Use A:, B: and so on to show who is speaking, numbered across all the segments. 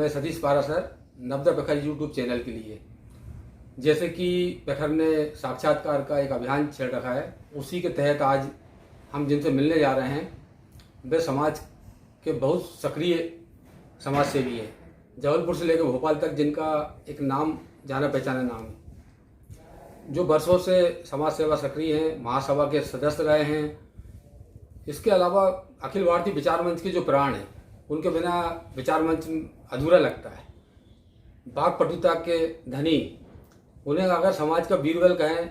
A: मैं सतीश पारासर नवदा प्रखर YouTube channel के लिए, जैसे कि प्रखर ने साक्षात्कार का एक अभियान छेड़ रखा है, उसी के तहत आज हम जिनसे मिलने जा रहे हैं वे समाज के बहुत सक्रिय समाज सेवी हैं। जबलपुर से लेकर भोपाल तक जिनका एक नाम, जाना पहचाना नाम है, जो वर्षों से समाज सेवा सक्रिय हैं, महासभा के सदस्य रहे हैं। इसके अलावा अखिल भारतीय विचार मंच के जो प्राण हैं, उनके बिना विचार मंच अधूरा लगता है। वाक पटुता के धनी, उन्हें अगर समाज का बीरबल कहें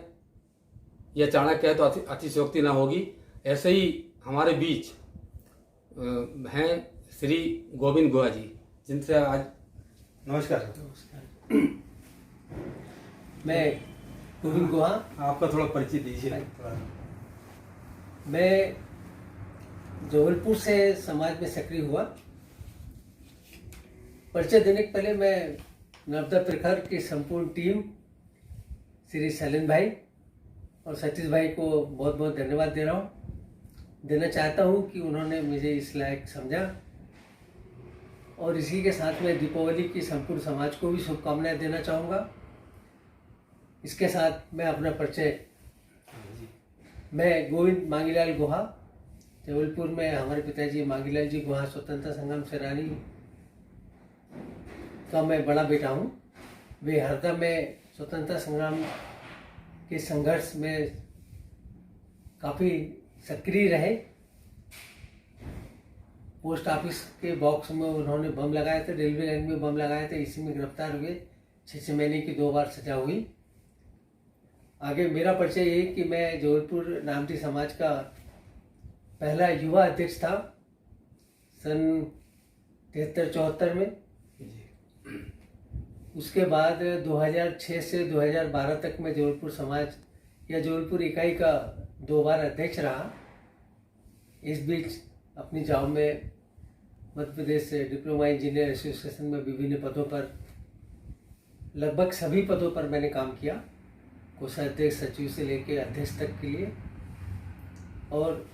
A: या चाणक्य कहें तो अतिशयोक्ति ना होगी। ऐसे ही हमारे बीच हैं श्री गोविंद गुहा जी, जिनसे आज
B: नमस्कार।
C: मैं गोविंद गुहा।
B: आपका थोड़ा परिचय दीजिए।
C: मैं जबलपुर से समाज में सक्रिय हुआ। परिचय देने के पहले मैं नवदा प्रखर की संपूर्ण टीम, श्री शैलेंद्र भाई और सतीश भाई को बहुत बहुत धन्यवाद देना चाहता हूं कि उन्होंने मुझे इस लायक समझा। और इसी के साथ में दीपावली की संपूर्ण समाज को भी शुभकामनाएं देना चाहूँगा। इसके साथ मैं अपना परिचय, मैं गोविंद मांगीलाल गुहा, जबलपुर में हमारे पिताजी मांगीलाल जी गुहा स्वतंत्रता संग्राम सेनानी का मैं बड़ा बेटा हूँ। वे हरदा में स्वतंत्रता संग्राम के संघर्ष में काफ़ी सक्रिय रहे। पोस्ट ऑफिस के बॉक्स में उन्होंने बम लगाए थे, रेलवे लाइन में बम लगाए थे, इसी में गिरफ्तार हुए। 6 महीने की 2 बार सजा हुई। आगे मेरा परिचय ये कि मैं जबलपुर नामती समाज का पहला युवा अध्यक्ष था सन 73-74 में। उसके बाद 2006 से 2012 तक मैं जबलपुर समाज या जबलपुर इकाई का 2 बार अध्यक्ष रहा। इस बीच अपनी जॉब में Madhya Pradesh diploma engineer association में विभिन्न पदों पर, लगभग सभी पदों पर मैंने काम किया, कोषाध्यक्ष, सचिव से लेकर अध्यक्ष तक के लिए। और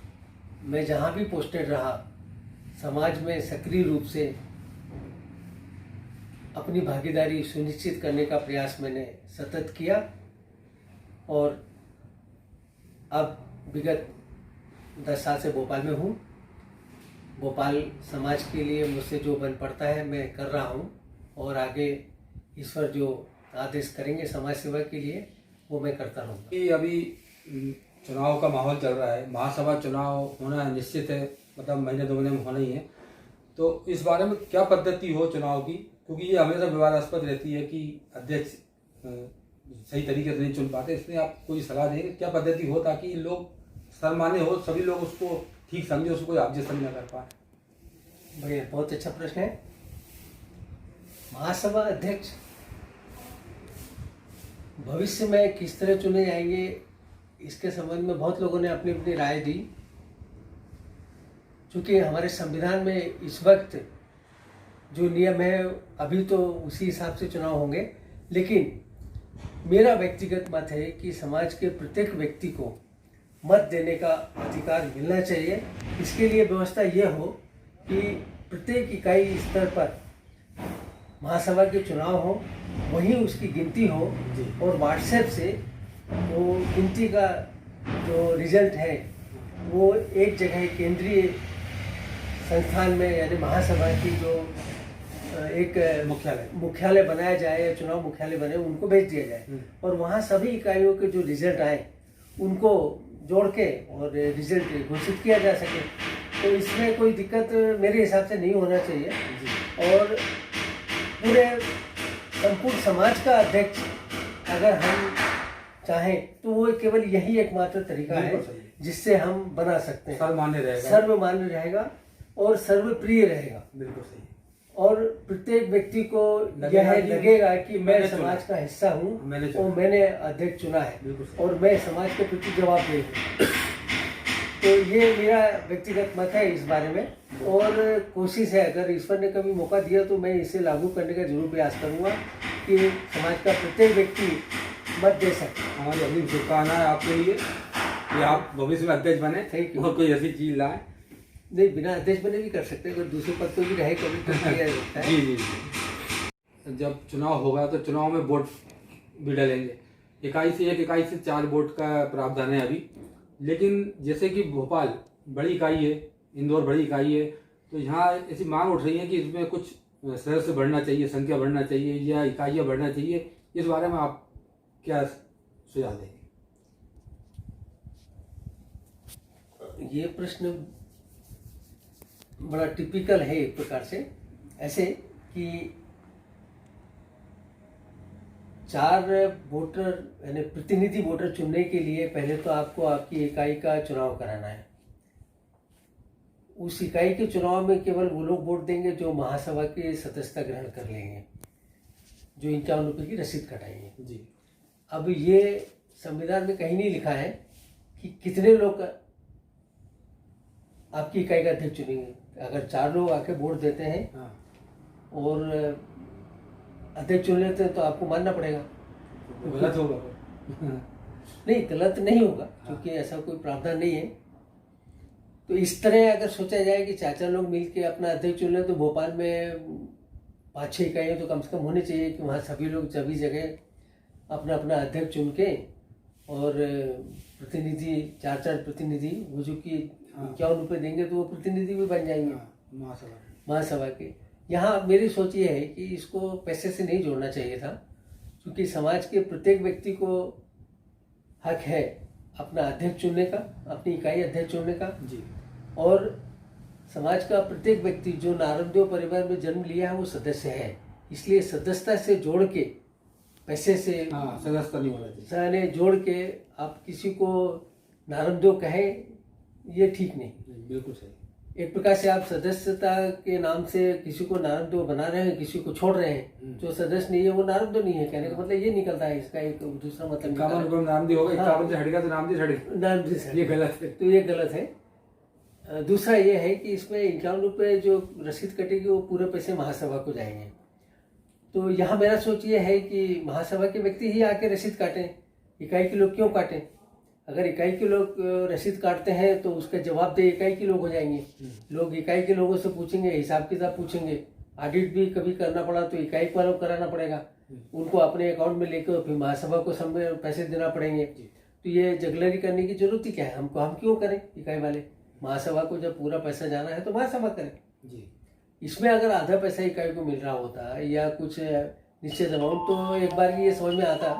C: मैं जहाँ भी पोस्टेड रहा, समाज में सक्रिय रूप से अपनी भागीदारी सुनिश्चित करने का प्रयास मैंने सतत किया। और अब विगत 10 साल से भोपाल में हूँ। भोपाल समाज के लिए मुझसे जो बन पड़ता है मैं कर रहा हूँ, और आगे ईश्वर जो आदेश करेंगे समाज सेवा के लिए वो मैं करता रहूँगा।
A: अभी चुनाव का माहौल चल रहा है, महासभा चुनाव होना निश्चित है, मतलब महीने 2 महीने में होना ही है। तो इस बारे में क्या पद्धति हो चुनाव की, क्योंकि ये हमेशा विवादास्पद रहती है कि अध्यक्ष सही तरीके से नहीं चुन पाते, इसलिए आप कोई सलाह देंगे क्या पद्धति हो ताकि लोग सर्वमान्य हो, सभी लोग उसको ठीक समझे, उसको कोई ऑब्जेक्शन न कर पाए।
C: बढ़िया, बहुत अच्छा प्रश्न है। महासभा अध्यक्ष भविष्य में किस तरह चुने जाएंगे, इसके संबंध में बहुत लोगों ने अपनी अपनी राय दी। चूँकि हमारे संविधान में इस वक्त जो नियम है अभी तो उसी हिसाब से चुनाव होंगे, लेकिन मेरा व्यक्तिगत मत है कि समाज के प्रत्येक व्यक्ति को मत देने का अधिकार मिलना चाहिए। इसके लिए व्यवस्था ये हो कि प्रत्येक इकाई स्तर पर महासभा के चुनाव हो, वहीं उसकी गिनती हो, और व्हाट्सएप से वो गिनती का जो रिजल्ट है वो एक जगह केंद्रीय संस्थान में, यानी महासभा की जो एक मुख्यालय बनाया जाए, चुनाव मुख्यालय बने, उनको भेज दिया जाए। और वहाँ सभी इकाइयों के जो रिजल्ट आए उनको जोड़ के और रिजल्ट घोषित किया जा सके। तो इसमें कोई दिक्कत मेरे हिसाब से नहीं होना चाहिए। और पूरे संपूर्ण समाज का अध्यक्ष अगर हम चाहें तो वो केवल यही एकमात्र तरीका है जिससे हम बना सकते हैं। सर्वमान्य रहेगा और सर्वप्रिय रहेगा।
A: बिल्कुल सही।
C: और प्रत्येक व्यक्ति को यह लगेगा कि मैं समाज का हिस्सा हूँ और मैंने अध्यक्ष चुना है और मैं समाज के प्रति जवाबदेह हूँ। तो ये मेरा व्यक्तिगत मत है इस बारे में। और कोशिश है, अगर ईश्वर ने कभी मौका दिया तो मैं इसे लागू करने का जरूर प्रयास करूँगा कि समाज का प्रत्येक व्यक्ति मत दे सके।
A: हमारी अग्रिम शुभकामनाएं आपके लिए कि आप भविष्य में अध्यक्ष बने।
C: Thank you.
A: और कोई ऐसी चीज लाए।
C: नहीं, बिना अध्यक्ष बने भी कर सकते हैं, अगर दूसरे पद पर भी रहे कभी तो किया जाता है।
A: जी जी जी। जब चुनाव होगा तो चुनाव में वोट भी डलेंगे। इकाई से 1 इकाई से 4 वोट का प्रावधान है अभी। लेकिन जैसे कि भोपाल बड़ी इकाई है, इंदौर बड़ी इकाई है, तो यहाँ ऐसी मांग उठ रही है कि इसमें कुछ सदस्य बढ़ना चाहिए, संख्या बढ़ना चाहिए या इकाइयाँ बढ़ना चाहिए। इस बारे में आप क्या सुझाव देंगे?
C: ये प्रश्न बड़ा टिपिकल है एक प्रकार से, ऐसे कि 4 वोटर यानी प्रतिनिधि वोटर चुनने के लिए पहले तो आपको आपकी इकाई का चुनाव कराना है। उस इकाई के चुनाव में केवल वो लोग वोट देंगे जो महासभा के सदस्यता ग्रहण कर लेंगे, जो 51 रुपये की रसीद कटाएंगे
A: जी।
C: अब ये संविधान में कहीं नहीं लिखा है कि कितने लोग आपकी इकाई का अध्यक्ष चुनेंगे। अगर 4 लोग आके वोट देते हैं
A: हाँ।
C: और अध्यक्ष चुन लेते हैं तो आपको मानना पड़ेगा।
A: गलत होगा।
C: नहीं, गलत नहीं होगा, क्योंकि ऐसा कोई प्रावधान नहीं है। तो इस तरह अगर सोचा जाए कि 4 लोग मिलके अपना अध्यक्ष चुन लें तो भोपाल में 5-6 इकाइयाँ तो कम से कम होनी चाहिए कि वहाँ सभी लोग सभी जगह अपना अपना अध्यक्ष चुन के और प्रतिनिधि 4 प्रतिनिधि वो जो कि 51 रुपये देंगे तो वो प्रतिनिधि भी बन जाएंगे महासभा के। यहाँ मेरी सोच ये है कि इसको पैसे से नहीं जोड़ना चाहिए था, क्योंकि समाज के प्रत्येक व्यक्ति को हक है अपना अध्यक्ष चुनने का, अपनी इकाई अध्यक्ष चुनने का
A: जी।
C: और समाज का प्रत्येक व्यक्ति जो नारंदेव परिवार में जन्म लिया है वो सदस्य है। इसलिए सदस्यता से जोड़ के, पैसे से
A: सदस्यता नहीं होना चाहिए,
C: जोड़ के आप किसी को नारंदेव कहें, ये ठीक नहीं।
A: बिल्कुल सही।
C: एक प्रकार से आप सदस्यता के नाम से किसी को नारंदेव बना रहे हैं, किसी को छोड़ रहे हैं। जो सदस्य नहीं है वो नारंदेव नहीं है, कहने का मतलब ये निकलता है। इसका एक दूसरा मतलब
A: 51 रुपये नामदेव होगा, 51 से हटेगा तो नामदेव हटेगा,
C: नामदेव से
A: ये गलत है।
C: तो ये गलत है। दूसरा ये है कि इसमें 51 रुपये जो रसीद कटेगी वो पूरे पैसे महासभा को जाएंगे। तो यहाँ मेरा सोच ये है कि महासभा के व्यक्ति ही आके रसीद काटें, इकाई के लोग क्यों काटें? अगर इकाई के लोग रसीद काटते हैं तो उसका जवाबदेह इकाई के लोग हो जाएंगे। लोग इकाई के लोगों से पूछेंगे, हिसाब किताब पूछेंगे, ऑडिट भी कभी करना पड़ा तो इकाई वालों को कराना पड़ेगा, उनको अपने अकाउंट में लेकर फिर महासभा को सब में पैसे देना पड़ेंगे। तो ये जगलरी करने की जरूरत ही क्या है? हमको हम क्यों करें? इकाई वाले महासभा को जब पूरा पैसा जाना है तो महासभा करें
A: जी।
C: इसमें अगर आधा पैसा इकाई को मिल रहा होता या कुछ निश्चित अमाउंट तो एक बार ये समझ में आता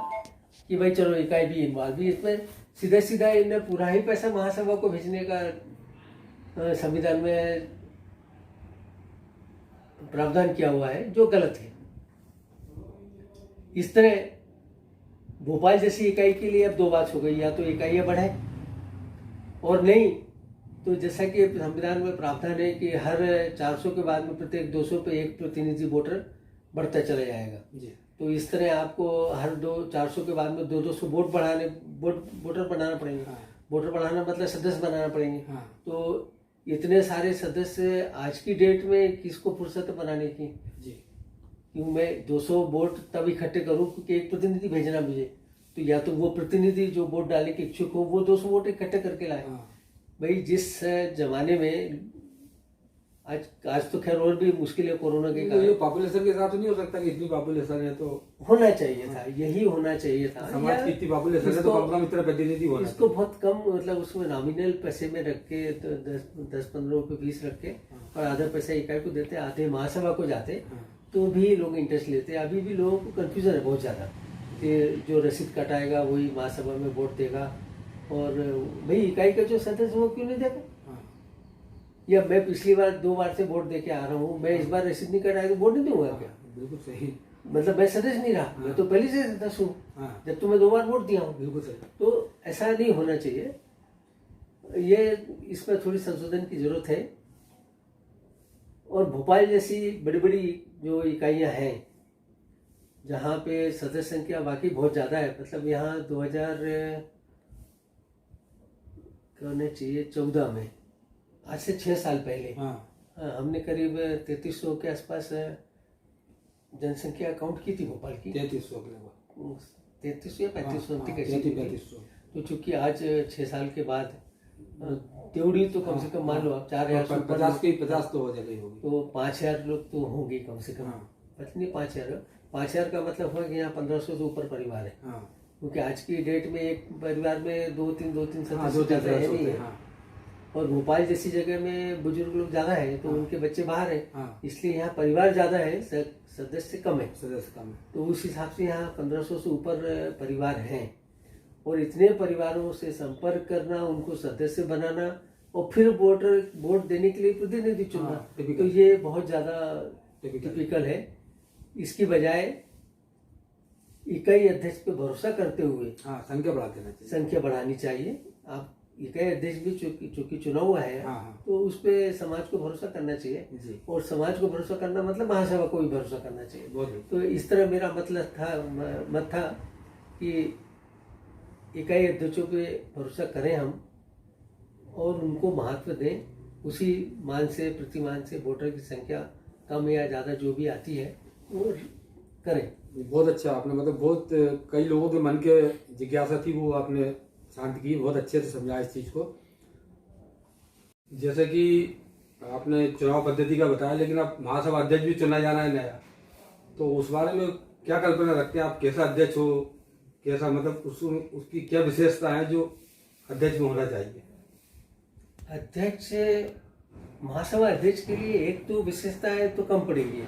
C: कि भाई चलो इकाई भी इन्वॉल्व भी। इसमें सीधा सीधा इन्हें पूरा ही पैसा महासभा को भेजने का संविधान में प्रावधान किया हुआ है, जो गलत है। इस तरह भोपाल जैसी इकाई के लिए अब 2 बात हो गई, या तो इकाइयाँ बढ़े और नहीं तो जैसा कि संविधान में प्रावधान है कि हर 400 के बाद में प्रत्येक 200 पे 1 प्रतिनिधि वोटर बढ़ता चला जाएगा जी। तो इस तरह आपको हर 400 के बाद में 200 वोटर बनाना पड़ेंगे। वोटर बढ़ाना मतलब सदस्य बनाना पड़ेंगे। तो इतने सारे सदस्य आज की डेट में किसको फुर्सत बनाने की जी? क्यों मैं 200 वोट तब इकट्ठे करूं क्योंकि एक प्रतिनिधि भेजना मुझे, तो या तो वो प्रतिनिधि जो वोट डालने के इच्छुक हो वो 200 वोट इकट्ठे करके लाए। भाई जिस जमाने में आज तो खैर और भी मुश्किल है कोरोना के कारण,
A: पॉपुलेशन के हिसाब से नहीं हो सकता कि इतनी पॉपुलेशन है तो होना चाहिए था,
C: यही होना चाहिए था।
A: समाज की इतनी पॉपुलेशन है तो कम से कम इतना प्रतिनिधि होना,
C: इसको बहुत कम मतलब उसमें नॉमिनल पैसे में रख के तो 10-15 रुपये 20 रख के और आधा पैसा इकाई को देते, आधे महासभा को जाते तो भी लोग इंटरेस्ट लेते। अभी भी लोगों को कंफ्यूजन है बहुत ज़्यादा कि जो रसीद कटाएगा वही महासभा में वोट देगा, और भाई इकाई का जो सदस्य वो क्यों नहीं देगा? या मैं पिछली बार 2 बार से वोट दे के आ रहा हूँ, मैं इस बार रसीद नहीं कटाया तो वोट नहीं दूंगा क्या?
A: बिल्कुल सही।
C: मतलब मैं सदस्य नहीं रहा, मैं तो पहले से सदस्य हूँ जब तो मैं 2 बार वोट दिया हूँ।
A: बिल्कुल सही।
C: तो ऐसा नहीं होना चाहिए, ये इसमें थोड़ी संशोधन की जरूरत है। और भोपाल जैसी बड़ी बड़ी जो इकाइयाँ हैं जहाँ पे सदस्य संख्या वाकई बहुत ज़्यादा है, मतलब यहाँ 2014 में आज से 6 साल पहले हमने करीब 3300 के आसपास जनसंख्या काउंट की थी भोपाल की।
A: 3300
C: या 3500 तो चूंकि आज 6 साल के बाद त्योड़ी तो कम से कम मान लो आप 4000
A: 50 तो हो जाएगी,
C: तो 5000 लोग तो होंगे कम से कम। पता नहीं 5,000 का मतलब हुआ कि यहाँ 1,500 से ऊपर परिवार है,
A: हाँ
C: क्योंकि आज की डेट में एक परिवार में दो तीन
A: हाँ,
C: सदस्य
A: दो तीन
C: ज़्यादा है
A: सदस्य
C: नहीं
A: होते
C: है।
A: हैं, हाँ
C: और भोपाल जैसी जगह में बुजुर्ग लोग ज़्यादा है तो
A: हाँ।
C: उनके बच्चे बाहर हैं,
A: हाँ
C: इसलिए यहाँ परिवार ज़्यादा है, सदस्य कम है।
A: सदस्य कम है।
C: तो उस हिसाब से यहाँ 1,500 से ऊपर परिवार हैं, और इतने परिवारों से संपर्क करना, उनको सदस्य बनाना और फिर वोट देने के लिए प्रतिनिधि चुनना,
A: हाँ, typical।
C: तो ये बहुत ज़्यादा
A: Typical।
C: टिपिकल है। इसकी बजाय इकाई अध्यक्ष पे भरोसा करते हुए
A: हाँ संख्या बढ़ा देना चाहिए।
C: संख्या बढ़ानी चाहिए। आप इकाई अध्यक्ष भी चूंकि चुना हुआ है,
A: हाँ हाँ
C: तो उस पे समाज को भरोसा करना चाहिए,
A: जी,
C: और समाज को भरोसा करना मतलब महासभा को भी भरोसा करना चाहिए।
A: बहुत बढ़िया।
C: तो इस तरह मेरा मत था कि इकाई अध्यक्षों पे भरोसा करें हम, और उनको महत्व दें। उसी मान से, प्रतिमान से वोटर की संख्या कम या ज़्यादा जो भी आती है वो करें।
A: बहुत अच्छा आपने, मतलब बहुत कई लोगों के मन के जिज्ञासा थी वो आपने शांत की, बहुत अच्छे से समझा इस चीज़ को। जैसे कि आपने चुनाव पद्धति का बताया, लेकिन अब महासभा अध्यक्ष भी चुना जाना है नया, तो उस बारे में क्या कल्पना रखते हैं आप? कैसा अध्यक्ष हो, कैसा मतलब उसकी क्या विशेषता है जो अध्यक्ष में होना चाहिए?
C: अध्यक्ष, महासभा अध्यक्ष के लिए एक तो विशेषताएं तो कम पड़ेगी,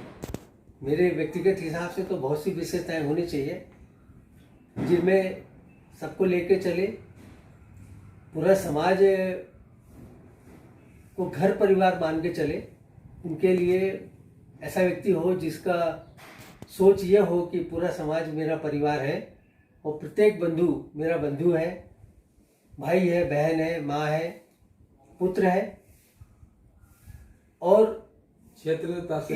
C: मेरे व्यक्तिगत हिसाब से तो बहुत सी विशेषताएं होनी चाहिए जिनमें सबको लेके चले, पूरा समाज को घर परिवार मान के चले। उनके लिए ऐसा व्यक्ति हो जिसका सोच यह हो कि पूरा समाज मेरा परिवार है और प्रत्येक बंधु मेरा बंधु है, भाई है, बहन है, माँ है, पुत्र है। और
A: क्षेत्रीयता से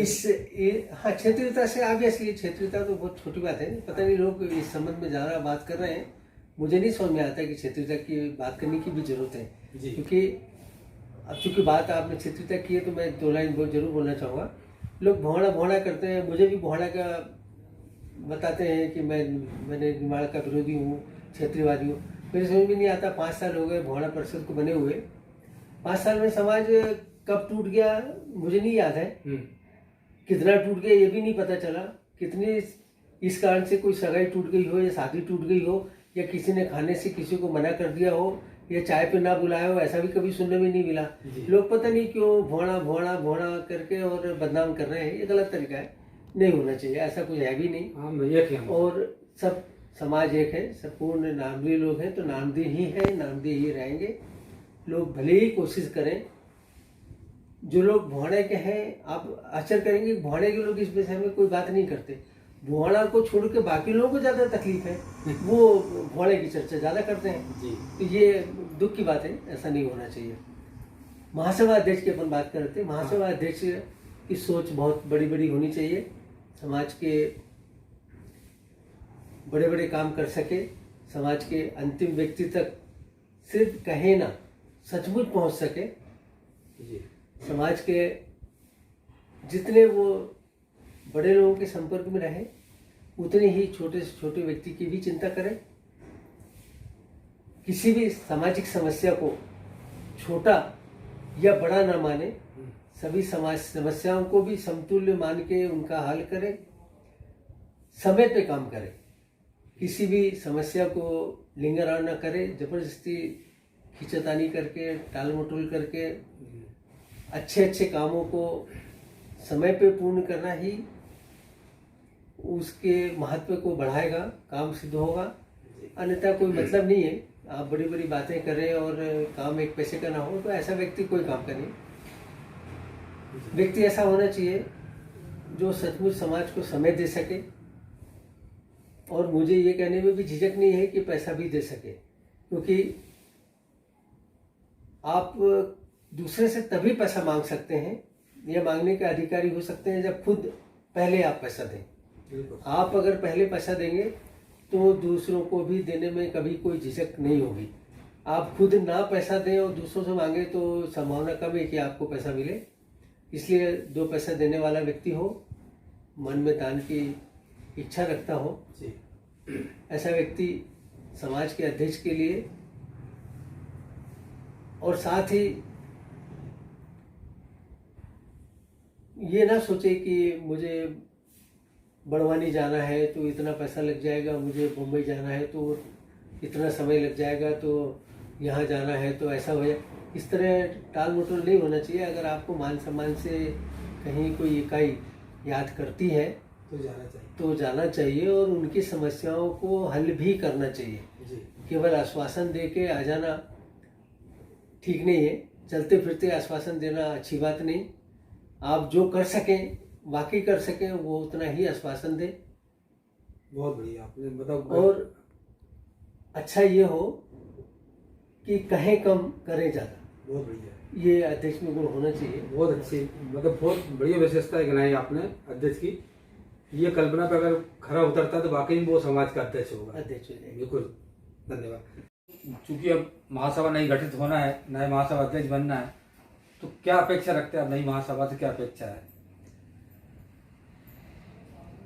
C: हाँ, क्षेत्रीयता से ऑब्वियसली, क्षेत्रीयता तो बहुत छोटी बात है। पता नहीं लोग इस संबंध में ज़्यादा बात कर रहे हैं, मुझे नहीं समझ में आता कि क्षेत्रीयता की बात करने की भी जरूरत है
A: जी।
C: क्योंकि अब चूंकि बात आपने क्षेत्रीयता की है तो मैं 2 लाइन बहुत जरूर बोलना चाहूँगा। लोग भोंगड़ा करते हैं, मुझे भी भोंगड़ा का बताते हैं कि मैंने निमाड़ का विरोधी हूँ, क्षेत्रीयवादी हूँ। मेरे समझ में नहीं आता, 5 साल हो गए भोंगड़ा परिषद को बने हुए, 5 साल में समाज कब टूट गया मुझे नहीं याद है, कितना टूट गया ये भी नहीं पता चला, कितनी इस कारण से कोई सगाई टूट गई हो या शादी टूट गई हो या किसी ने खाने से किसी को मना कर दिया हो या चाय पे ना बुलाया हो, ऐसा भी कभी सुनने में नहीं मिला। लोग पता नहीं क्यों भोंगड़ा करके और बदनाम कर रहे हैं, ये गलत तरीका है, नहीं होना चाहिए, ऐसा कुछ है भी नहीं।
A: हाँ, एक है।
C: और सब समाज एक है, संपूर्ण नामदेव लोग हैं तो नामदेव ही है, नामदेव ही रहेंगे। लोग भले ही कोशिश करें, जो लोग भोंगड़े के हैं, आप आश्चर्य करेंगे भोंगड़े के लोग इस विषय में कोई बात नहीं करते, भोंगड़ा को छोड़ के बाकी लोगों को ज़्यादा तकलीफ है, वो भोंगड़े की चर्चा ज़्यादा करते हैं
A: जी।
C: तो ये दुख की बात है, ऐसा नहीं होना चाहिए। महासभा अध्यक्ष की अपन बात करते हैं। महासभा अध्यक्ष की सोच बहुत बड़ी होनी चाहिए, समाज के बड़े काम कर सके, समाज के अंतिम व्यक्ति तक सिर्फ कहे ना सचमुच पहुंच सके,
A: जी।
C: समाज के जितने वो बड़े लोगों के संपर्क में रहे उतने ही छोटे से छोटे व्यक्ति की भी चिंता करें। किसी भी सामाजिक समस्या को छोटा या बड़ा ना माने, सभी समाज समस्याओं को भी समतुल्य मान के उनका हल करें, समय पे काम करें, किसी भी समस्या को लिंगर आउट ना करें, जबरदस्ती खींचतानी करके, टाल मटोल करके। अच्छे कामों को समय पे पूर्ण करना ही उसके महत्व को बढ़ाएगा, काम सिद्ध होगा। अन्यथा कोई मतलब नहीं है, आप बड़ी बातें करें और काम एक पैसे का ना हो तो ऐसा व्यक्ति कोई काम का नहीं। व्यक्ति ऐसा होना चाहिए जो सचमुच समाज को समय दे सके, और मुझे ये कहने में भी झिझक नहीं है कि पैसा भी दे सके, क्योंकि आप दूसरे से तभी पैसा मांग सकते हैं या मांगने के अधिकारी हो सकते हैं जब खुद पहले आप पैसा दें। आप अगर पहले पैसा देंगे तो दूसरों को भी देने में कभी कोई झिझक नहीं होगी। आप खुद ना पैसा दें और दूसरों से मांगे तो संभावना कम है कि आपको पैसा मिले। इसलिए 2 पैसा देने वाला व्यक्ति हो, मन में दान की इच्छा रखता हो, ऐसा व्यक्ति समाज के अध्यक्ष के लिए, और साथ ही ये ना सोचे कि मुझे बड़वानी जाना है तो इतना पैसा लग जाएगा, मुझे मुंबई जाना है तो इतना समय लग जाएगा, तो यहाँ जाना है तो ऐसा हो जाए। इस तरह टाल मटोल नहीं होना चाहिए। अगर आपको मान सम्मान से कहीं कोई इकाई याद करती है
B: तो जाना चाहिए।
C: तो जाना चाहिए और उनकी समस्याओं को हल भी करना चाहिए।
B: जी।
C: केवल आश्वासन दे के आ जाना ठीक नहीं है। चलते फिरते आश्वासन देना अच्छी बात नहीं। आप जो कर सकें, वाकई कर सकें, वो उतना ही आश्वासन दें।
B: बहुत बढ़िया आपने मतलब।
C: और अच्छा ये हो कि कहें कम करें ज़्यादा।
B: बहुत बढ़िया,
C: ये अध्यक्ष में गुण होना चाहिए।
A: बहुत अच्छी, मतलब बहुत बढ़िया विशेषता गिनाई आपने अध्यक्ष की। ये कल्पना पे अगर खरा उतरता तो वाकई में वो समाज का अध्यक्ष होगा।
C: अध्यक्ष हो जाएगा।
A: बिल्कुल, धन्यवाद। चूंकि अब महासभा नई गठित होना है, नए महासभा अध्यक्ष बनना है, तो क्या अपेक्षा रखते हैं आप नई महासभा से? क्या अपेक्षा है?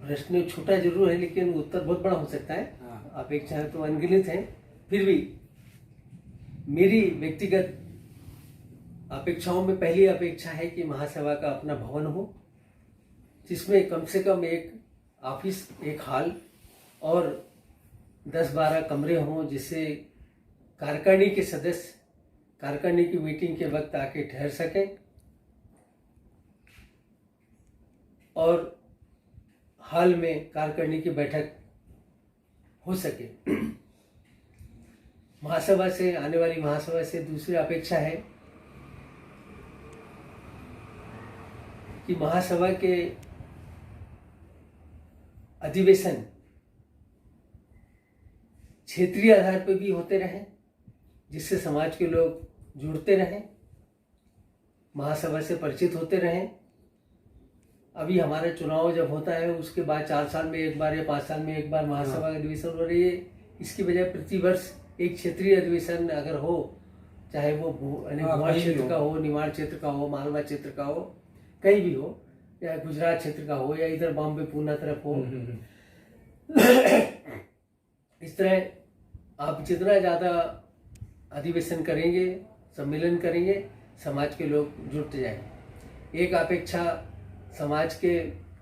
C: प्रश्न छोटा जरूर है लेकिन उत्तर बहुत बड़ा हो सकता है।
A: हाँ।
C: अपेक्षाएं तो अनगिनत हैं। फिर भी मेरी व्यक्तिगत अपेक्षाओं में पहली अपेक्षा है कि महासभा का अपना भवन हो, जिसमें कम से कम एक ऑफिस, एक हॉल और 10-12 कमरे हों, जिससे कार्यकारिणी के सदस्य कार्यकारिणी की मीटिंग के वक्त आके ठहर सकें और हाल में कार्यकारिणी की बैठक हो सके। महासभा से, आने वाली महासभा से दूसरी अपेक्षा है कि महासभा के अधिवेशन क्षेत्रीय आधार पर भी होते रहें, जिससे समाज के लोग जुड़ते रहें, महासभा से परिचित होते रहें। अभी हमारा चुनाव जब होता है उसके बाद 4 साल में एक बार या 5 साल में एक बार महासभा का अधिवेशन हो रही है। इसकी बजाय प्रतिवर्ष एक क्षेत्रीय अधिवेशन अगर हो, चाहे वो भोपाल क्षेत्र का हो, निमाड़ क्षेत्र का हो, मालवा क्षेत्र का हो, कहीं भी हो, या गुजरात क्षेत्र का हो, या इधर बॉम्बे पूना तरफ हो, इस तरह आप जितना ज़्यादा अधिवेशन करेंगे, सम्मेलन करेंगे, समाज के लोग जुड़ते जाएंगे। एक अपेक्षा समाज के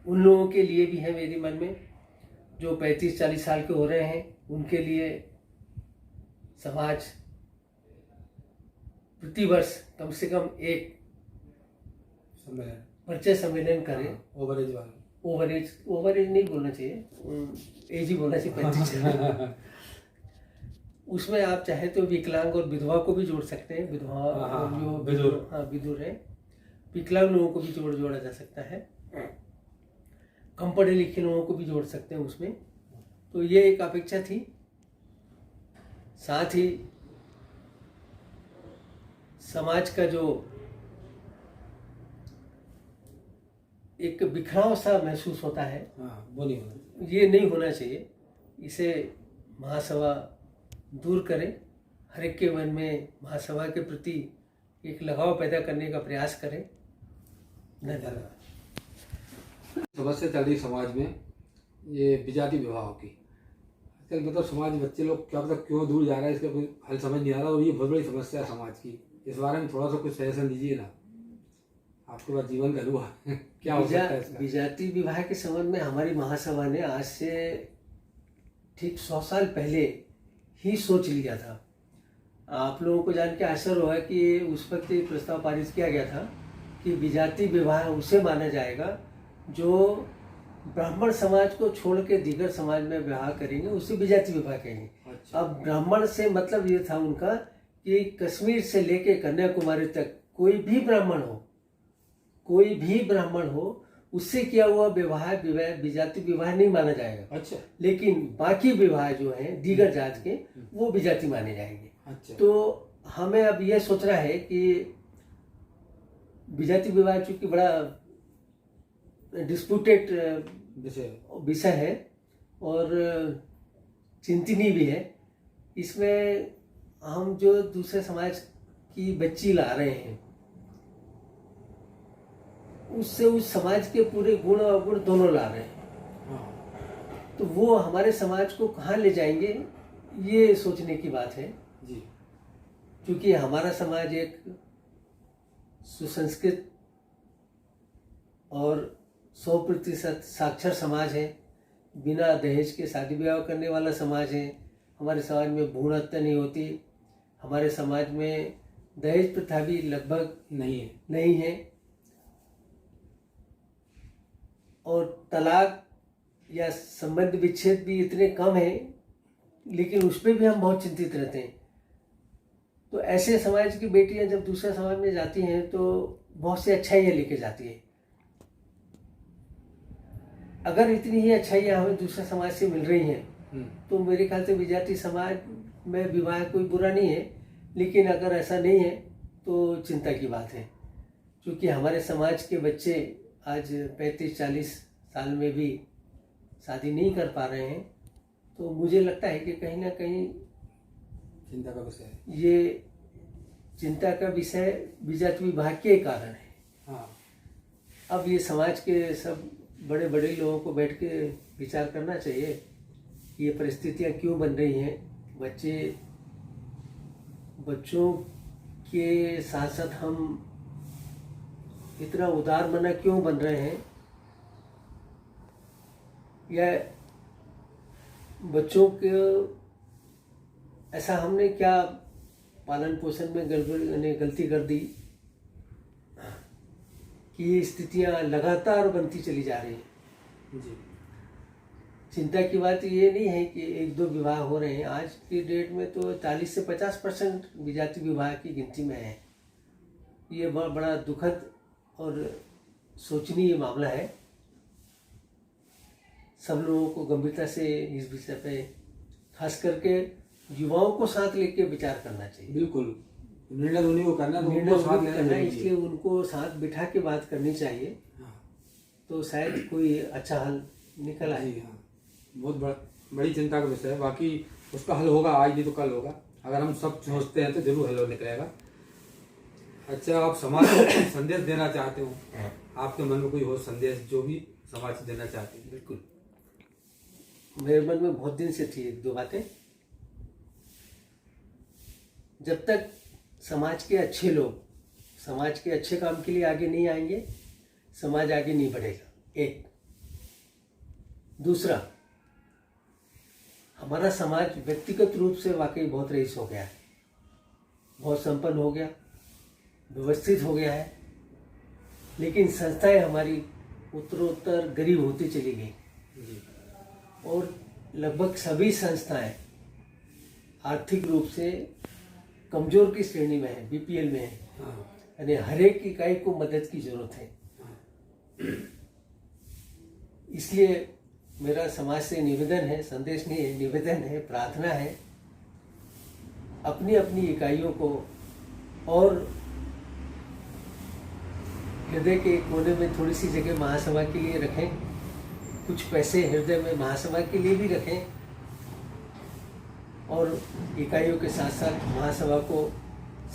C: उन लोगों के लिए भी है मेरी मन में जो 35-40 साल के हो रहे हैं। उनके लिए समाज प्रतिवर्ष कम से कम एक
B: सम्मेलन,
C: परिचय सम्मेलन करे।
B: ओवरेज वाला,
C: ओवरेज नहीं बोलना चाहिए, एज ही बोलना चाहिए, 35। उसमें आप चाहे तो विकलांग और विधवा को भी जोड़ सकते हैं। विधवा जो विधुर है, विकलांग लोगों को भी जोड़ा जा सकता है, कम पढ़े लिखे लोगों को भी जोड़ सकते हैं उसमें। तो ये एक अपेक्षा थी। साथ ही समाज का जो एक बिखराव सा महसूस होता है,
B: वो नहीं होना,
C: ये नहीं होना चाहिए। इसे महासभा दूर करें। हर एक के मन में महासभा के प्रति एक लगाव पैदा करने का प्रयास करें। धन्यवाद।
A: समस्या चल रही समाज में ये विजाति विवाह की। आजकल मतलब समाज बच्चे लोग क्या पता क्यों दूर जा रहा है, इसका कोई हल समझ नहीं आ रहा, और ये बहुत बड़ी समस्या है समाज की। इस बारे में थोड़ा सा कुछ सजेशन दीजिए ना, आपके पास जीवन का अनुभव है। क्या हो सकता है इसका?
C: विजाति विवाह के संबंध में हमारी महासभा ने आज से ठीक 100 साल पहले ही सोच लिया था। आप लोगों को जान के आश्चर्य होगा कि उस वक्त ये प्रस्ताव पारित किया गया था कि विजाति विवाह उसे माना जाएगा जो ब्राह्मण समाज को छोड़ के दीगर समाज में विवाह करेंगे, उसे विजाति विवाह कहेंगे।
A: अच्छा।
C: अब ब्राह्मण से मतलब ये था उनका कि कश्मीर से लेके कन्याकुमारी तक कोई भी ब्राह्मण हो, उससे किया हुआ विवाह विजाति विवाह नहीं माना जाएगा।
A: अच्छा।
C: लेकिन बाकी विवाह जो हैं दीगर जात के, वो विजाति माने जाएंगे।
A: अच्छा।
C: तो हमें अब यह सोचना है कि विजाति विवाह चूंकि बड़ा डिस्प्यूटेड विषय है और चिंतनीय भी है, इसमें हम जो दूसरे समाज की बच्ची ला रहे हैं उससे उस समाज के पूरे गुण और अवगुण दोनों ला रहे हैं। तो वो हमारे समाज को कहाँ ले जाएंगे, ये सोचने की बात है
A: जी।
C: क्योंकि हमारा समाज एक सुसंस्कृत और 100% साक्षर समाज है। बिना दहेज के शादी ब्याह करने वाला समाज है। हमारे समाज में भ्रूण हत्या नहीं होती। हमारे समाज में दहेज प्रथा भी लगभग नहीं है। और तलाक या संबंध विच्छेद भी इतने कम है, लेकिन उस पर भी हम बहुत चिंतित रहते हैं। तो ऐसे समाज की बेटियां जब दूसरे समाज में जाती हैं तो बहुत सी अच्छाइयाँ लेके जाती हैं। अगर इतनी ही अच्छाइयाँ हमें दूसरे समाज से मिल रही हैं तो मेरे ख्याल से विजाति समाज में विवाह कोई बुरा नहीं है। लेकिन अगर ऐसा नहीं है तो चिंता की बात है, क्योंकि हमारे समाज के बच्चे आज 35-40 साल में भी शादी नहीं कर पा रहे हैं। तो मुझे लगता है कि कहीं ना कहीं
A: चिंता का विषय है।
C: ये चिंता का विषय विजाति विवाह के कारण है।
A: हाँ,
C: अब ये समाज के सब बड़े बड़े लोगों को बैठ के विचार करना चाहिए कि ये परिस्थितियाँ क्यों बन रही हैं। बच्चों के साथ साथ हम इतना उदार मना क्यों बन रहे हैं, या बच्चों के ऐसा हमने क्या पालन पोषण में गलती कर दी कि ये स्थितियाँ लगातार बनती चली जा रही हैं।
A: जी।
C: चिंता की बात ये नहीं है कि 1-2 विवाह हो रहे हैं। आज की डेट में तो 40 से 50% विजाति विवाह की गिनती में है। ये बड़ा दुखद और सोचनीय मामला है। सब लोगों को गंभीरता से इस विषय पे खास करके युवाओं को साथ लेके विचार करना चाहिए।
A: बिल्कुल, निर्णय उन्हीं को करना है, तो
C: निर्णय
A: उनको साथ
C: उन्हीं को
A: लेना
C: करना है,
A: जरूरी है।
C: इसलिए उनको साथ बिठा के बात करनी चाहिए।
A: हाँ।
C: तो शायद कोई अच्छा हल निकल आए।
A: जी हाँ, बहुत बड़ी चिंता का विषय है। बाकी उसका हल होगा, आज नहीं तो कल होगा। अगर हम सब सोचते हैं तो जरूर हल निकलेगा। अच्छा, आप समाज को कोई संदेश देना चाहते हो? आपके मन में कोई हो संदेश जो भी समाज को देना चाहते हैं?
C: बिल्कुल, मेरे मन में बहुत दिन से थी 1-2 बातें। जब तक समाज के अच्छे लोग समाज के अच्छे काम के लिए आगे नहीं आएंगे, समाज आगे नहीं बढ़ेगा। एक दूसरा, हमारा समाज व्यक्तिगत रूप से वाकई बहुत रईस हो गया है, बहुत संपन्न हो गया, व्यवस्थित हो गया है, लेकिन संस्थाएं हमारी उत्तरोत्तर गरीब होती चली गई।
A: जी।
C: और लगभग सभी संस्थाएं आर्थिक रूप से कमजोर की श्रेणी में है, बीपीएल में है।
A: हाँ।
C: यानी हर एक इकाई को मदद की जरूरत है। इसलिए मेरा समाज से निवेदन है, संदेश नहीं है, निवेदन है, प्रार्थना है, अपनी अपनी इकाइयों को और हृदय के कोने में थोड़ी सी जगह महासभा के लिए रखें, कुछ पैसे हृदय में महासभा के लिए भी रखें, और इकाइयों के साथ साथ महासभा को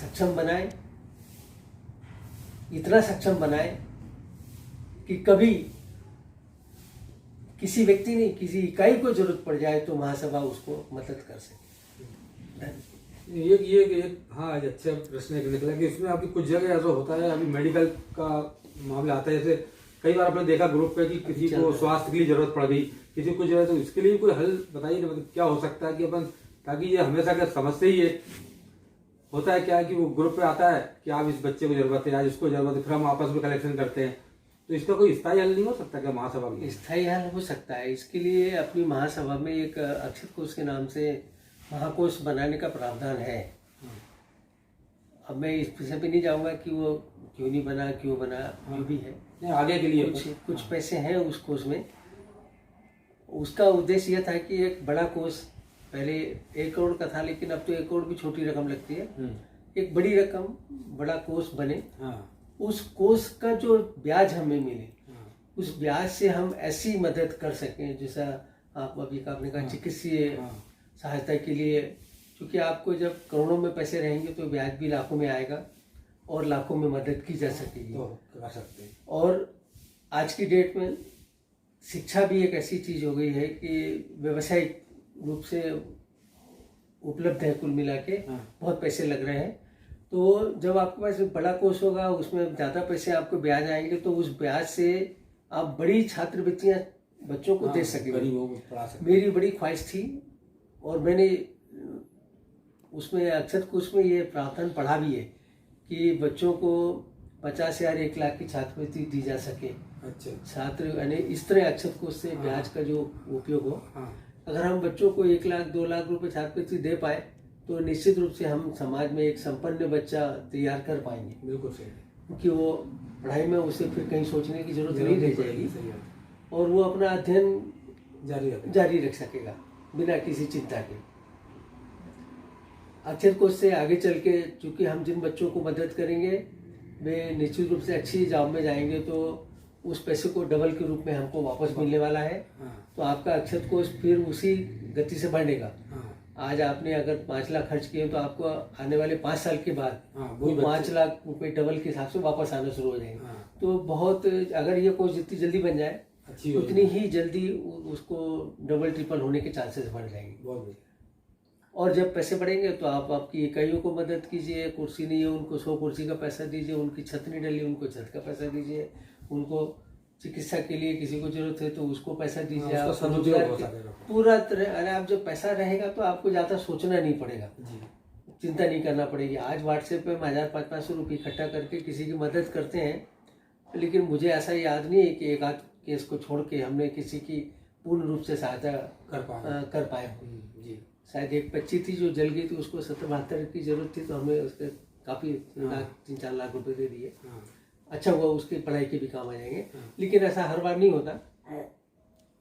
C: सक्षम बनाएं, इतना सक्षम बनाएं कि कभी किसी व्यक्ति नहीं, किसी इकाई को जरूरत पड़ जाए तो महासभा उसको मदद कर सके।
A: ये हाँ, आज अच्छा प्रश्न एक निकला कि इसमें अभी कुछ जगह ऐसा होता है, अभी मेडिकल का मामला आता है। जैसे कई बार आपने देखा ग्रुप पे कि किसी को स्वास्थ्य के लिए जरूरत पड़ गई, किसी को जो है, तो इसके लिए कोई हल बताइए ना, मतलब क्या हो सकता है कि अपन, ताकि ये हमेशा क्या समझते ही है होता है क्या कि वो ग्रुप पे आता है कि आप इस बच्चे को जरूरत है, आज इसको जरूरत है, फिर हम आपस में कलेक्शन करते हैं। तो इसका कोई स्थायी हल नहीं हो सकता क्या महासभा में?
C: स्थायी हल हो सकता है। इसके लिए अपनी महासभा में एक अक्षर कोष के नाम से महाकोष बनाने का प्रावधान है। अब मैं इस विषय पे नहीं जाऊंगा कि वो क्यों नहीं बना, क्यों बना, जो भी है,
A: नहीं, आगे के लिए
C: कुछ पैसे हैं उस कोष में। उसका उद्देश्य यह था कि एक बड़ा कोष, पहले 1 करोड़ का था, लेकिन अब तो 1 करोड़ भी छोटी रकम लगती है। एक बड़ी रकम, बड़ा कोष बने।
A: हाँ।
C: उस कोष का जो ब्याज हमें मिले, उस ब्याज से हम ऐसी मदद कर सकें, जैसा आप अभी आपने कहा चिकित्सीय सहायता के लिए, क्योंकि आपको जब करोड़ों में पैसे रहेंगे तो ब्याज भी लाखों में आएगा और लाखों में मदद की जा सकेगी।
A: तो कर सकते हैं।
C: और आज की डेट में शिक्षा भी एक ऐसी चीज हो गई है कि व्यावसायिक रूप से उपलब्ध है, कुल मिला के बहुत पैसे लग रहे हैं। तो जब आपके पास बड़ा कोष होगा, उसमें ज़्यादा पैसे आपको ब्याज आएंगे, तो उस ब्याज से आप बड़ी छात्रवृत्तियाँ बच्चों को दे सकेंगे।
B: गरीबों को पढ़ा सकते।
C: मेरी बड़ी ख्वाहिश थी और मैंने उसमें अक्षत कोष में ये प्रावधान पढ़ा भी है कि बच्चों को 50,000 1 लाख की छात्रवृत्ति दी जा सके।
B: अच्छा।
C: छात्र यानी इस तरह अक्षत कोष से
B: हाँ।
C: ब्याज का जो उपयोग हो।
B: हाँ।
C: अगर हम बच्चों को 1 लाख 2 लाख रुपए छात्रवृत्ति दे पाए तो निश्चित रूप से हम समाज में एक संपन्न बच्चा तैयार कर पाएंगे,
B: बिल्कुल सही।
C: क्योंकि वो पढ़ाई में उसे फिर कहीं सोचने की जरूरत नहीं रह जाएगी
B: सही है।
C: और वो अपना अध्ययन
B: जारी
C: रख सकेगा बिना किसी चिंता के। अक्षर कोष से आगे चल के चूंकि हम जिन बच्चों को मदद करेंगे वे निश्चित रूप से अच्छी जॉब में जाएंगे तो उस पैसे को डबल के रूप में हमको वापस मिलने वाला है। तो आपका अक्षर कोष फिर उसी गति से बढ़ेगा। आज आपने अगर 5 लाख खर्च किए तो आपको आने वाले 5 साल के बाद वो 5 लाख रुपए डबल के हिसाब से वापस आना शुरू हो जाएंगे। तो बहुत अगर ये कोष जितनी जल्दी बन जाए उतनी ही जल्दी उसको डबल ट्रिपल होने के चांसेस बढ़ जाएंगे। और जब पैसे बढ़ेंगे तो आप आपकी इकाइयों को मदद कीजिए, कुर्सी नहीं है उनको 100 कुर्सी का पैसा दीजिए, उनकी छत नहीं डली उनको छत का पैसा दीजिए, उनको चिकित्सा के लिए किसी को जरूरत है तो उसको पैसा दीजिए। आप रोजगार पूरा तरह, अरे आप जब पैसा रहेगा तो आपको ज़्यादा सोचना नहीं पड़ेगा, चिंता नहीं करना पड़ेगी। आज व्हाट्सएप पे हम 1000-500 रुपये इकट्ठा करके किसी की मदद करते हैं, लेकिन मुझे ऐसा याद नहीं है कि एक आध केस को छोड़ के हमने किसी की पूर्ण रूप से सहायता कर पाए हो। शायद एक बच्ची थी जो जल गई थी, उसको 70-72 की जरूरत थी तो हमने उसके काफ़ी 3-4 लाख रुपए दे दिए। अच्छा हुआ, उसकी पढ़ाई के भी काम आ जाएंगे। लेकिन ऐसा हर बार नहीं होता।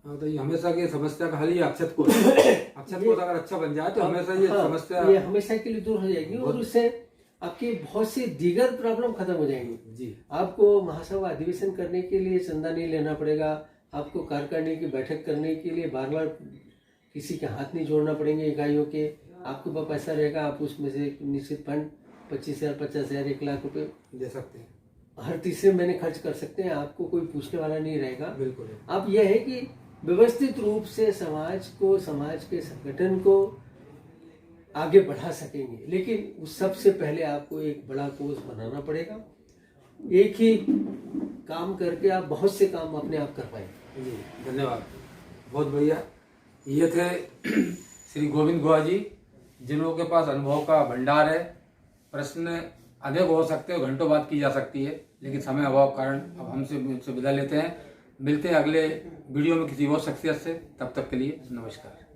B: तो ये हमेशा की समस्या का हल ही अक्षत कोष अगर अच्छा बन जाए तो हमेशा ये समस्या
C: ये हमेशा के लिए दूर हो जाएगी और उससे आपकी बहुत सी दीगर प्रॉब्लम खत्म हो जाएंगी।
B: जी।
C: आपको महासभा अधिवेशन करने के लिए चंदा नहीं लेना पड़ेगा, आपको कार्यकारिणी की बैठक करने के लिए बार बार किसी के हाथ नहीं जोड़ना पड़ेंगे इकाइयों के। आपके पास पैसा रहेगा, आप उसमें से निश्चित फंड 25,000 50,000 1 लाख रुपए
B: दे सकते हैं,
C: हर तीसरे महीने खर्च कर सकते हैं। आपको कोई पूछने वाला नहीं रहेगा।
B: बिल्कुल।
C: अब यह है कि व्यवस्थित रूप से समाज को, समाज के संगठन को आगे बढ़ा सकेंगे, लेकिन उस सबसे पहले आपको एक बड़ा कोष बनाना पड़ेगा। एक ही काम करके आप बहुत से काम अपने आप कर पाएंगे।
A: जी, धन्यवाद, बहुत बढ़िया। ये थे श्री गोविंद गुहा जी, जिनों के पास अनुभव का भंडार है। प्रश्न अनेक हो सकते हैं, घंटों बात की जा सकती है, लेकिन समय अभाव कारण अब हमसे विदा लेते हैं। मिलते हैं अगले वीडियो में किसी और शख्सियत से। तब तक के लिए नमस्कार।